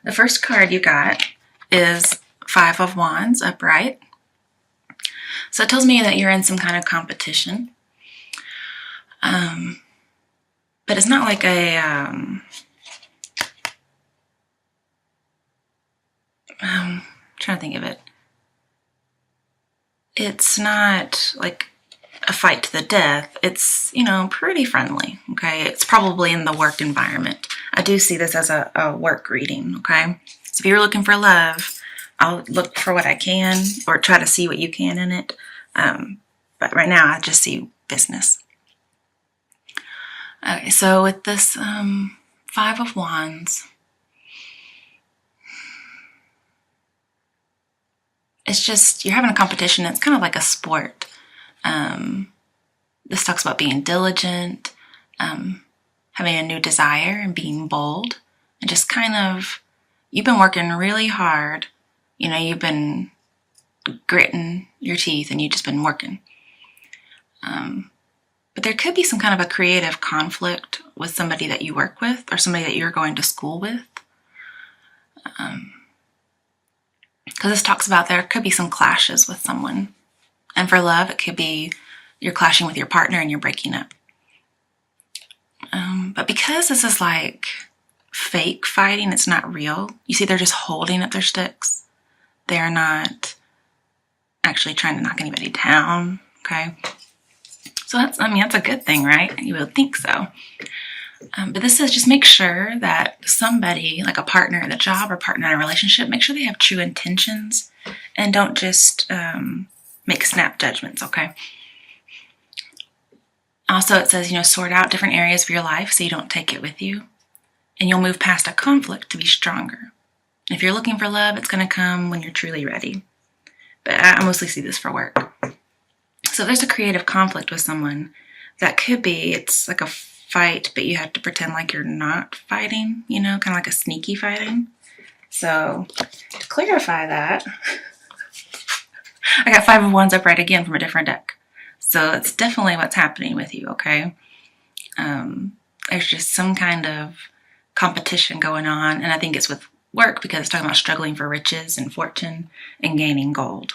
The first card you got is Five of Wands upright. So it tells me that you're in some kind of competition. But it's not like a trying to think of it. It's not like a fight to the death. It's, pretty friendly, okay? It's probably in the work environment. I do see this as a work reading, okay? So if you're looking for love, I'll look for what I can or try to see what you can in it. But right now, I just see business. Okay, so with this Five of Wands, it's just, you're having a competition. It's kind of like a sport. This talks about being diligent, having a new desire and being bold. And just kind of, you've been working really hard. You've been gritting your teeth and you've just been working. But there could be some kind of a creative conflict with somebody that you work with or somebody that you're going to school with. Because this talks about there could be some clashes with someone. And for love, it could be you're clashing with your partner and you're breaking up. But because this is like fake fighting, it's not real. You see, they're just holding up their sticks. They're not actually trying to knock anybody down, okay? So that's a good thing, right? You would think so. But this says just make sure that somebody, like a partner at a job or partner in a relationship, make sure they have true intentions and don't just make snap judgments, okay? Also, it says, sort out different areas of your life so you don't take it with you. And you'll move past a conflict to be stronger. And if you're looking for love, it's going to come when you're truly ready. But I mostly see this for work. So there's a creative conflict with someone. That could be, it's like a fight, but you have to pretend like you're not fighting, kind of like a sneaky fighting. So to clarify that, I got Five of Wands upright again from a different deck. So it's definitely what's happening with you, okay? There's just some kind of competition going on, and I think it's with work because it's talking about struggling for riches and fortune and gaining gold.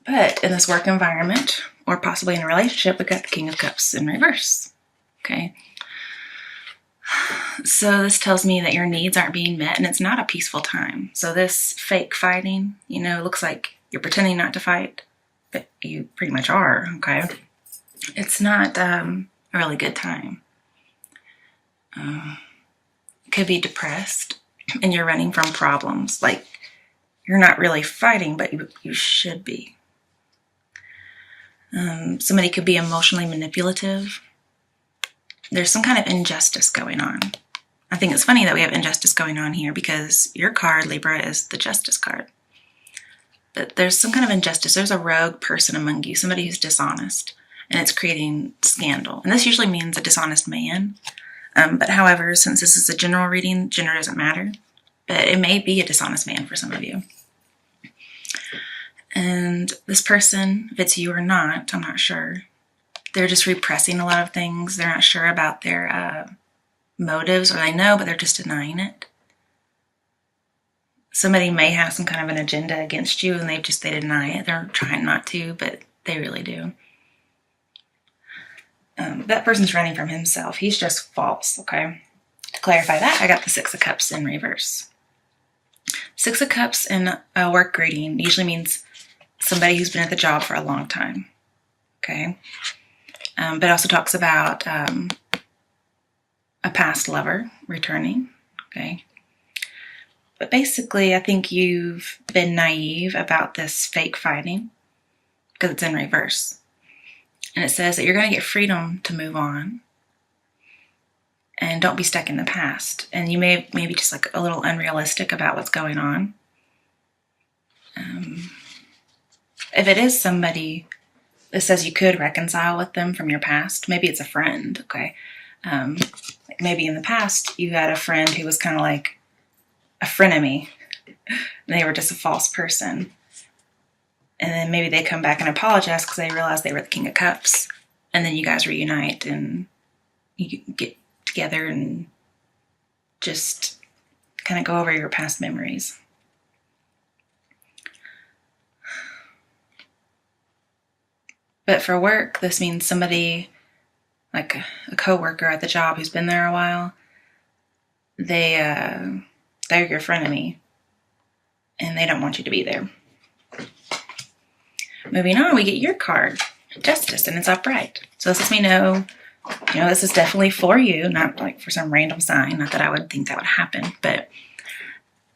But in this work environment, or possibly in a relationship, we got the King of Cups in reverse, okay? So this tells me that your needs aren't being met and it's not a peaceful time. So this fake fighting, looks like you're pretending not to fight, but you pretty much are, okay? It's not a really good time. Could be depressed and you're running from problems. Like you're not really fighting, but you should be. Somebody could be emotionally manipulative. There's some kind of injustice going on. I think it's funny that we have injustice going on here because your card, Libra, is the Justice card. But there's some kind of injustice. There's a rogue person among you, somebody who's dishonest, and it's creating scandal. And this usually means a dishonest man. But however, since this is a general reading, gender doesn't matter. But it may be a dishonest man for some of you. And this person, if it's you or not, I'm not sure. They're just repressing a lot of things. They're not sure about their motives, or they know, but they're just denying it. Somebody may have some kind of an agenda against you and they deny it. They're trying not to, but they really do. That person's running from himself. He's just false, okay? To clarify that, I got the Six of Cups in reverse. Six of Cups in a work greeting usually means somebody who's been at the job for a long time, okay? But it also talks about a past lover returning, okay? But basically, I think you've been naive about this fake fighting because it's in reverse. And it says that you're going to get freedom to move on and don't be stuck in the past. And you may maybe just like a little unrealistic about what's going on. If it is somebody that says you could reconcile with them from your past, maybe it's a friend, okay? Like maybe in the past you had a friend who was kind of like a frenemy and they were just a false person. And then maybe they come back and apologize because they realize they were the King of Cups. And then you guys reunite and you get together and just kind of go over your past memories. But for work, this means somebody, like a coworker at the job who's been there a while, they're your frenemy, and they don't want you to be there. Moving on, we get your card, Justice, and it's upright. So this lets me know, this is definitely for you, not like for some random sign. Not that I would think that would happen, but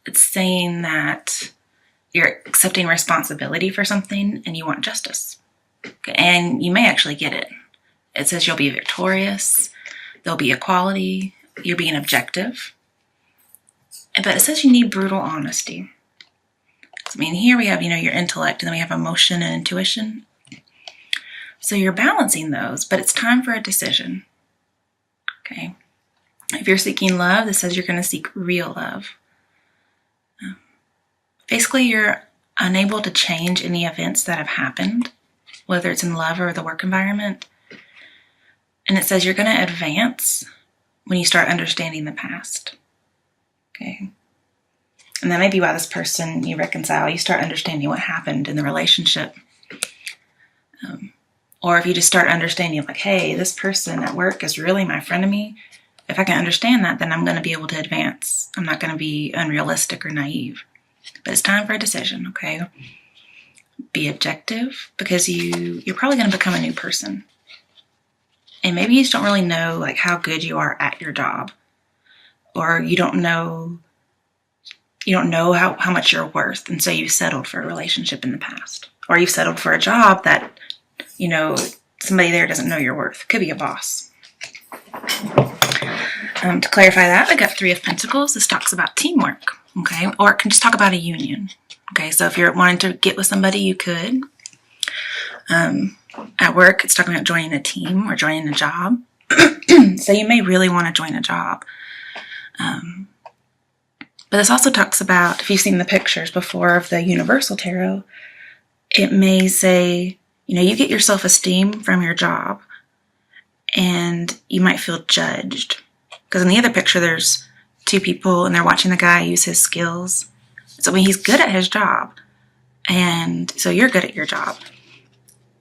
it's saying that you're accepting responsibility for something and you want justice. Okay, and you may actually get it. It says you'll be victorious, there'll be equality, you're being objective. But it says you need brutal honesty. So, here we have, your intellect, and then we have emotion and intuition. So you're balancing those, but it's time for a decision. Okay. If you're seeking love, this says you're going to seek real love. Basically, you're unable to change any events that have happened, whether it's in love or the work environment. And it says you're going to advance when you start understanding the past. Okay. And that may be why this person you reconcile, you start understanding what happened in the relationship. Or if you just start understanding, like, hey, this person at work is really my frenemy. If I can understand that, then I'm going to be able to advance. I'm not going to be unrealistic or naive. But it's time for a decision, okay? Be objective, because you're probably going to become a new person. And maybe you just don't really know, like, how good you are at your job. Or you don't know how much you're worth, and so you settled for a relationship in the past. Or you've settled for a job that, somebody there doesn't know your worth. Could be a boss. To clarify that, I got 3 of Pentacles. This talks about teamwork, okay? Or it can just talk about a union, okay? So if you're wanting to get with somebody, you could. At work, it's talking about joining a team or joining a job. So you may really want to join a job. But this also talks about, if you've seen the pictures before of the Universal Tarot, it may say, you get your self-esteem from your job, and you might feel judged. Because in the other picture, there's 2 people, and they're watching the guy use his skills. So he's good at his job, and so you're good at your job,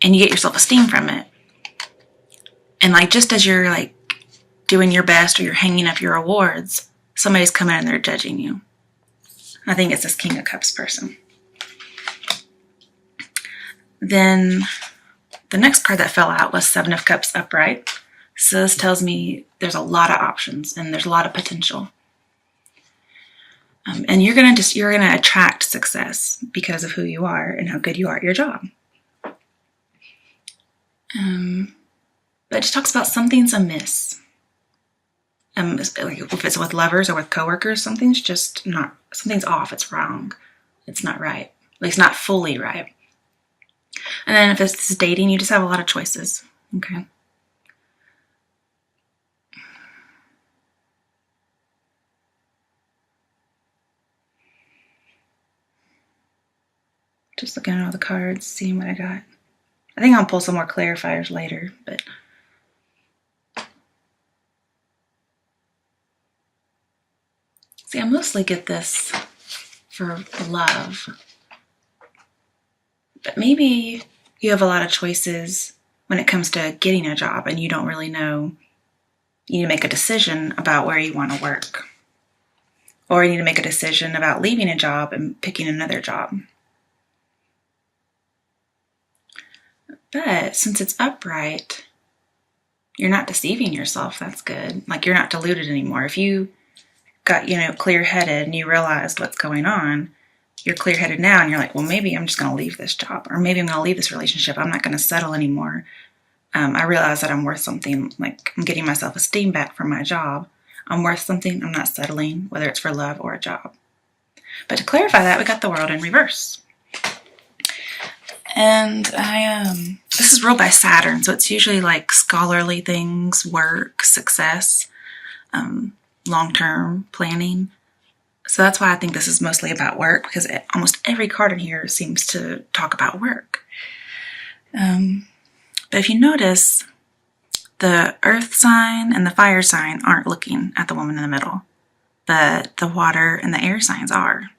and you get your self-esteem from it. And just as you're doing your best, or you're hanging up your awards, somebody's coming and they're judging you. I think it's this King of Cups person. Then the next card that fell out was 7 of Cups upright. So this tells me there's a lot of options and there's a lot of potential. And you're gonna attract success because of who you are and how good you are at your job. But it just talks about something's amiss. If it's with lovers or with coworkers, something's off. It's wrong. It's not right. At least not fully right. And then if it's dating, you just have a lot of choices. Okay. Just looking at all the cards, seeing what I got. I think I'll pull some more clarifiers later, but see, I mostly get this for love. But maybe you have a lot of choices when it comes to getting a job and you don't really know. You need to make a decision about where you want to work. Or you need to make a decision about leaving a job and picking another job. But since it's upright, you're not deceiving yourself. That's good. You're not deluded anymore. If you got, clear-headed and you realized what's going on, you're clear-headed now and you're like, well, maybe I'm just going to leave this job, or maybe I'm going to leave this relationship. I'm not going to settle anymore. I realize that I'm worth something. I'm getting my self-esteem back from my job. I'm worth something. I'm not settling, whether it's for love or a job. But to clarify that, we got the World in reverse. And this is ruled by Saturn, so it's usually scholarly things, work, success, long-term planning. So that's why I think this is mostly about work, because almost every card in here seems to talk about work. But if you notice, the earth sign and the fire sign aren't looking at the woman in the middle. but the water and the air signs are.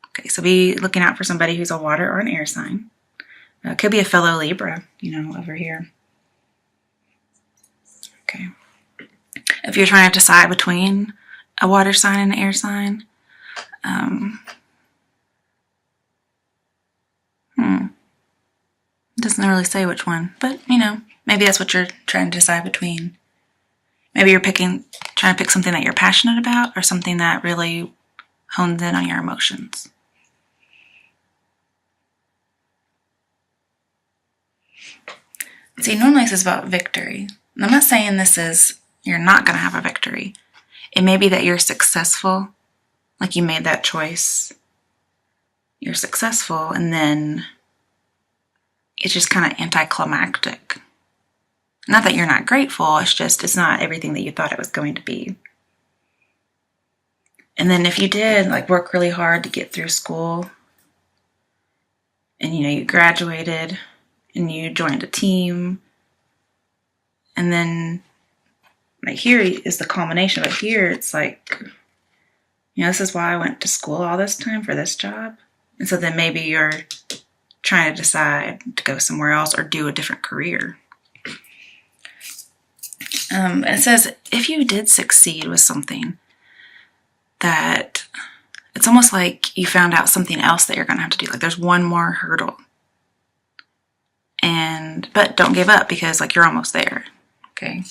Okay, so be looking out for somebody who's a water or an air sign. It could be a fellow Libra, over here. Okay. If you're trying to decide between a water sign and an air sign, it doesn't really say which one, but maybe that's what you're trying to decide between. Maybe you're trying to pick something that you're passionate about or something that really hones in on your emotions. See, normally this is about victory. And I'm not saying you're not going to have a victory. It may be that you're successful, like you made that choice. You're successful, and then it's just kind of anticlimactic. Not that you're not grateful, it's not everything that you thought it was going to be. And then if you did work really hard to get through school, and you graduated, and you joined a team, and then here is the culmination, but here it's this is why I went to school all this time for this job. And so then maybe you're trying to decide to go somewhere else or do a different career. It says if you did succeed with something, that it's almost like you found out something else that you're going to have to do. There's one more hurdle. But don't give up, because you're almost there. Okay?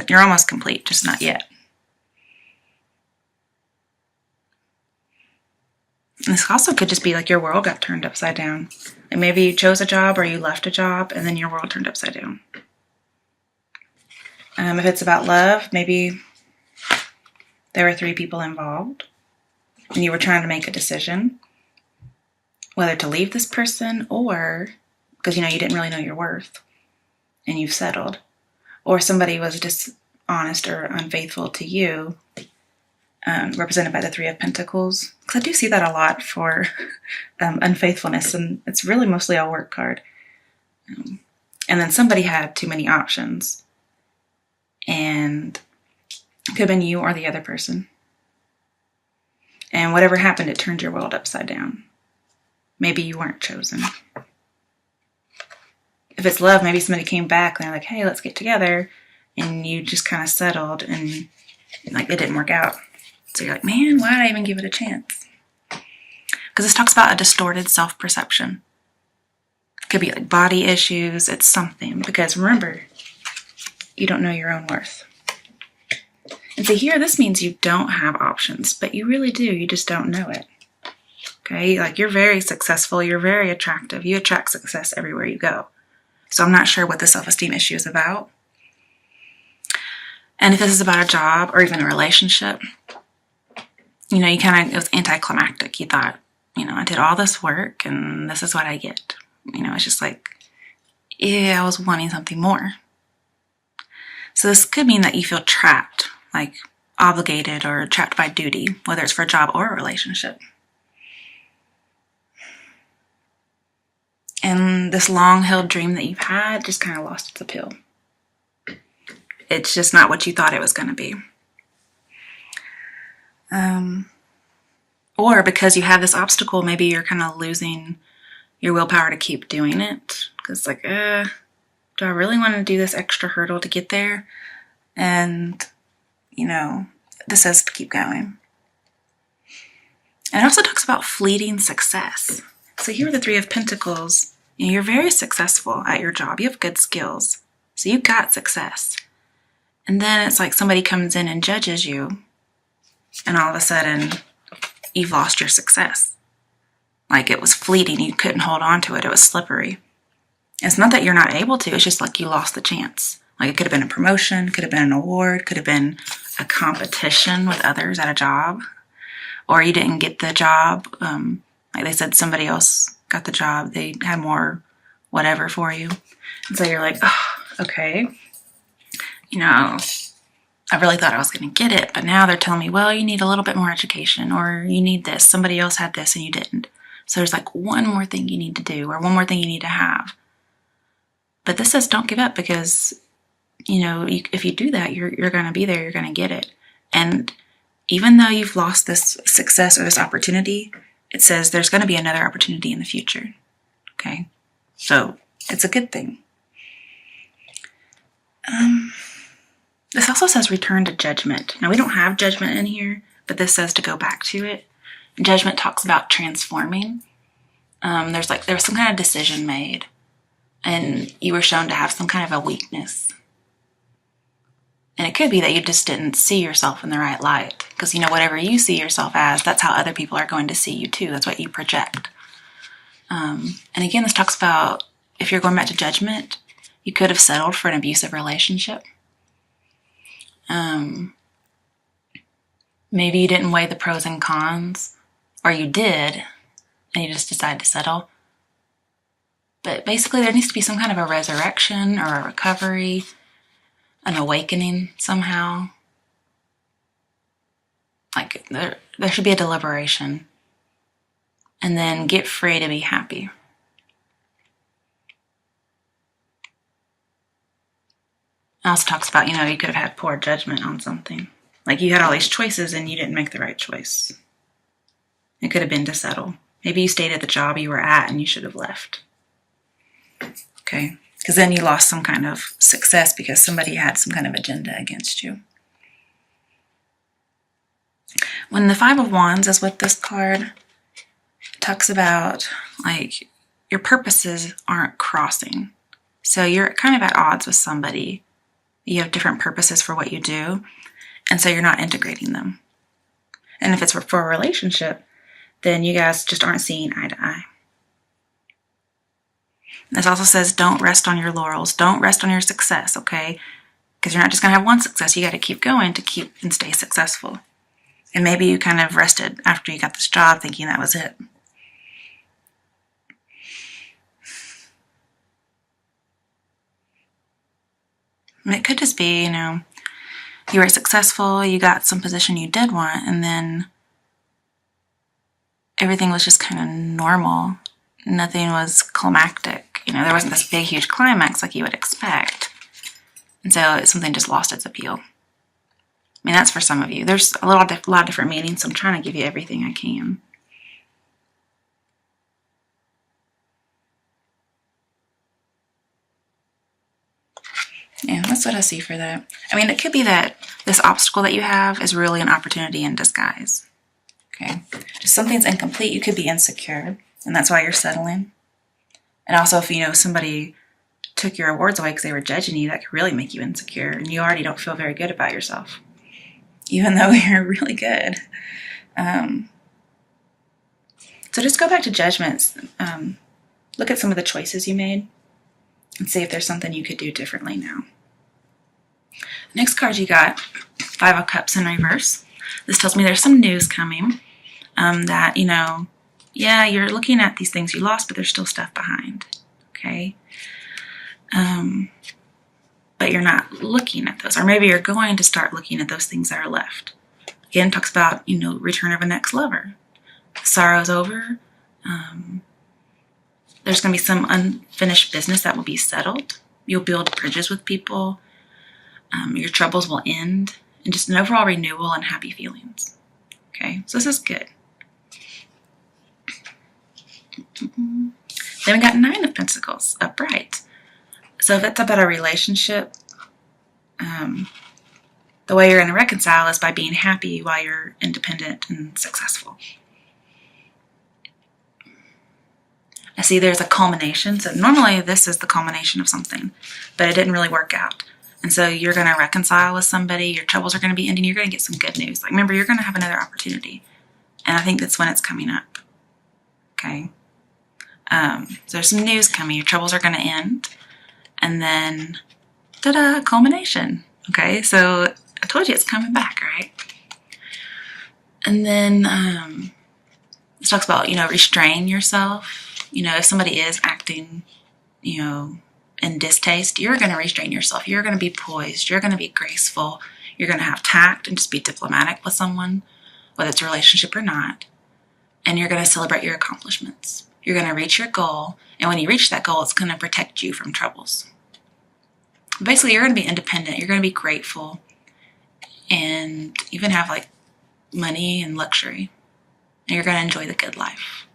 You're almost complete, just not yet. And this also could just be your world got turned upside down. And maybe you chose a job or you left a job and then your world turned upside down. If it's about love, maybe there were 3 people involved and you were trying to make a decision whether to leave this person, or because you didn't really know your worth and you've settled, or somebody was dishonest or unfaithful to you, represented by the 3 of Pentacles. Because I do see that a lot for unfaithfulness, and it's really mostly a work card. And then somebody had too many options, and it could have been you or the other person. And whatever happened, it turned your world upside down. Maybe you weren't chosen. If it's love, maybe somebody came back and they're like, hey, let's get together. And you just kind of settled and it didn't work out. So you're like, man, why did I even give it a chance? Because this talks about a distorted self-perception. It could be body issues. It's something. Because remember, you don't know your own worth. And so here, this means you don't have options, but you really do. You just don't know it. Okay? You're very successful. You're very attractive. You attract success everywhere you go. So I'm not sure what the self-esteem issue is about. And if this is about a job or even a relationship, it was anticlimactic. You thought, I did all this work and this is what I get. It's just I was wanting something more. So this could mean that you feel trapped, obligated or trapped by duty, whether it's for a job or a relationship. And this long-held dream that you've had just kind of lost its appeal. It's just not what you thought it was going to be. Or because you have this obstacle, maybe you're kind of losing your willpower to keep doing it. Because do I really want to do this extra hurdle to get there? And, this says to keep going. And it also talks about fleeting success. So here are the 3 of Pentacles. You're very successful at your job. You have good skills. So you've got success. And then it's somebody comes in and judges you. And all of a sudden, you've lost your success. It was fleeting. You couldn't hold on to it. It was slippery. It's not that you're not able to. It's just you lost the chance. It could have been a promotion. Could have been an award. Could have been a competition with others at a job. Or you didn't get the job. They said somebody else got the job. They had more whatever for you. And so you're okay. I really thought I was going to get it, but now they're telling me, well, you need a little bit more education, or you need this. Somebody else had this and you didn't. So there's one more thing you need to do, or one more thing you need to have. But this says don't give up, because, if you do that, you're going to be there. You're going to get it. And even though you've lost this success or this opportunity, it says there's going to be another opportunity in the future. Okay? So it's a good thing. This also says return to judgment. Now, we don't have judgment in here, but this says to go back to it. Judgment talks about transforming. There was some kind of decision made, and you were shown to have some kind of a weakness. And it could be that you just didn't see yourself in the right light. Because, whatever you see yourself as, that's how other people are going to see you too. That's what you project. And again, this talks about if you're going back to judgment, you could have settled for an abusive relationship. Maybe you didn't weigh the pros and cons, or you did, and you just decided to settle. But basically, there needs to be some kind of a resurrection or a recovery, an awakening somehow. Like, there should be a deliberation. And then get free to be happy. It also talks about, you could have had poor judgment on something. Like you had all these choices and you didn't make the right choice. It could have been to settle. Maybe you stayed at the job you were at and you should have left. Okay? Because then you lost some kind of success because somebody had some kind of agenda against you. When the Five of Wands is with this card, it talks about, like, your purposes aren't crossing. So you're kind of at odds with somebody. You have different purposes for what you do, and so you're not integrating them. And if it's for a relationship, then you guys just aren't seeing eye to eye. This also says don't rest on your laurels. Don't rest on your success, okay? Because you're not just going to have one success. You got to keep going to keep and stay successful. And maybe you kind of rested after you got this job thinking that was it. And it could just be, you were successful, you got some position you did want, and then everything was just kind of normal. Nothing was climactic. There wasn't this big, huge climax like you would expect. And so something just lost its appeal. I mean, that's for some of you. There's a lot of different meanings, so I'm trying to give you everything I can. Yeah, that's what I see for that. I mean, it could be that this obstacle that you have is really an opportunity in disguise. Okay? Just something's incomplete. You could be insecure, and that's why you're settling. And also, if somebody took your awards away because they were judging you, that could really make you insecure, and you already don't feel very good about yourself, even though you're really good. So just go back to judgments. Look at some of the choices you made and see if there's something you could do differently now. Next card you got, Five of Cups in reverse. This tells me there's some news coming that, yeah, you're looking at these things you lost, but there's still stuff behind, okay? But you're not looking at those, or maybe you're going to start looking at those things that are left. Again, talks about, return of a next lover. Sorrow's over. There's going to be some unfinished business that will be settled. You'll build bridges with people. Your troubles will end. And just an overall renewal and happy feelings. Okay, so this is good. Then we got Nine of Pentacles, upright. So if it's about a relationship, the way you're going to reconcile is by being happy while you're independent and successful. I see there's a culmination. So normally this is the culmination of something, but it didn't really work out. And so you're going to reconcile with somebody. Your troubles are going to be ending. You're going to get some good news. Like, remember, you're going to have another opportunity. And I think that's when it's coming up. Okay? So there's some news coming. Your troubles are going to end. And then, ta-da, culmination. Okay? So I told you it's coming back, right? And then this talks about, restrain yourself. If somebody is acting, in distaste, you're going to restrain yourself. You're going to be poised. You're going to be graceful. You're going to have tact and just be diplomatic with someone, whether it's a relationship or not. And you're going to celebrate your accomplishments. You're going to reach your goal. And when you reach that goal, it's going to protect you from troubles. Basically, you're going to be independent. You're going to be grateful. And even have money and luxury. And you're going to enjoy the good life.